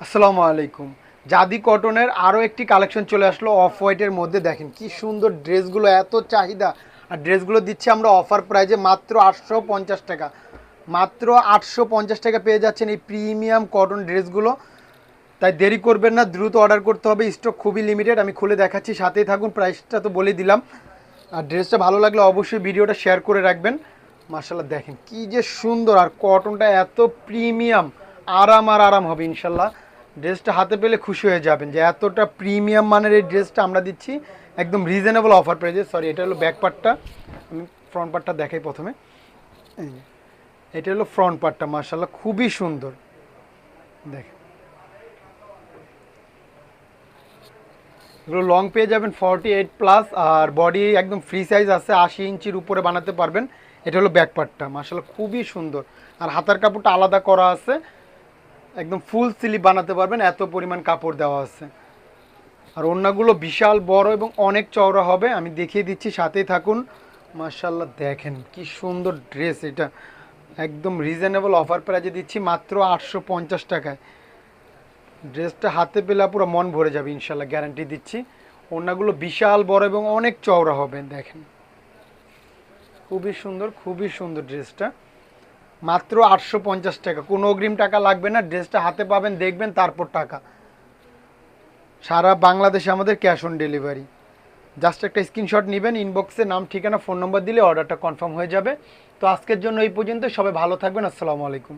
আসসালামু আলাইকুম। জাদি কটনের আরও একটি কালেকশন চলে আসলো অফ হোয়াইটের মধ্যে। দেখেন কি সুন্দর ড্রেসগুলো, এত চাহিদা। আর ড্রেসগুলো দিচ্ছি আমরা অফার প্রাইজে মাত্র 850 টাকা। মাত্র 850 টাকা পেয়ে যাচ্ছেন এই প্রিমিয়াম কটন ড্রেসগুলো। তাই দেরি করবেন না, দ্রুত অর্ডার করতে হবে, স্টক খুবই লিমিটেড। আমি খুলে দেখাচ্ছি, সাথেই থাকুন। প্রাইসটা তো বলে দিলাম। আর ড্রেসটা ভালো লাগলে অবশ্যই ভিডিওটা শেয়ার করে রাখবেন। মার্শাল্লাহ দেখেন কি যে সুন্দর, আর কটনটা এত প্রিমিয়াম। আরাম আর আরাম হবে ইনশাল্লাহ। ড্রেসটা হাতে পেলে খুশি হয়ে যাবেন যে এতটা প্রিমিয়াম মানের এই ড্রেসটা আমরা দিচ্ছি একদম রিজনেবল অফার প্রাইজে। সরি, এটা হলো ব্যাক পার্টটা, আমি ফ্রন্ট পার্টটা দেখাই প্রথমে। এই যে, এটা হলো ফ্রন্ট পার্টটা, মার্শাল্লাহ খুবই সুন্দর। দেখেন এগুলো লং পেয়ে যাবেন 48+, আর বডি একদম ফ্রি সাইজ আছে, 80 ইঞ্চির উপরে বানাতে পারবেন। এটা হলো ব্যাক পার্টটা, মার্শাল্লাহ খুবই সুন্দর। আর হাতার কাপড়টা আলাদা করা আছে, একদম ফুল স্লিভ বানাতে পারবেন, এত পরিমাণ কাপড় দেওয়া আছে। আর ওড়নাগুলো বিশাল বড় এবং অনেক চওড়া হবে, আমি দেখিয়ে দিচ্ছি, সাথেই থাকুন। মার্শাল্লাহ দেখেন কি সুন্দর ড্রেস এটা। একদম রিজনেবল অফার প্রাইজে দিচ্ছি মাত্র 850 টাকায়। ড্রেসটা হাতে পেলে পুরো মন ভরে যাবে ইনশাল্লাহ, গ্যারান্টি দিচ্ছি। ওড়নাগুলো বিশাল বড় এবং অনেক চওড়া হবে। দেখেন খুবই সুন্দর, খুবই সুন্দর ড্রেসটা। মাত্র 850 টাকা, কোনো অগ্রিম টাকা লাগবে না। ড্রেসটা হাতে পাবেন, দেখবেন, তারপর টাকা। সারা বাংলাদেশে আমাদের ক্যাশ অন ডেলিভারি। জাস্ট একটা স্ক্রিনশট নেবেন, ইনবক্সে নাম, ঠিকানা, ফোন নম্বর দিলে অর্ডারটা কনফার্ম হয়ে যাবে। তো আজকের জন্য এই পর্যন্ত। সবাই ভালো থাকবেন। আসসালামু আলাইকুম।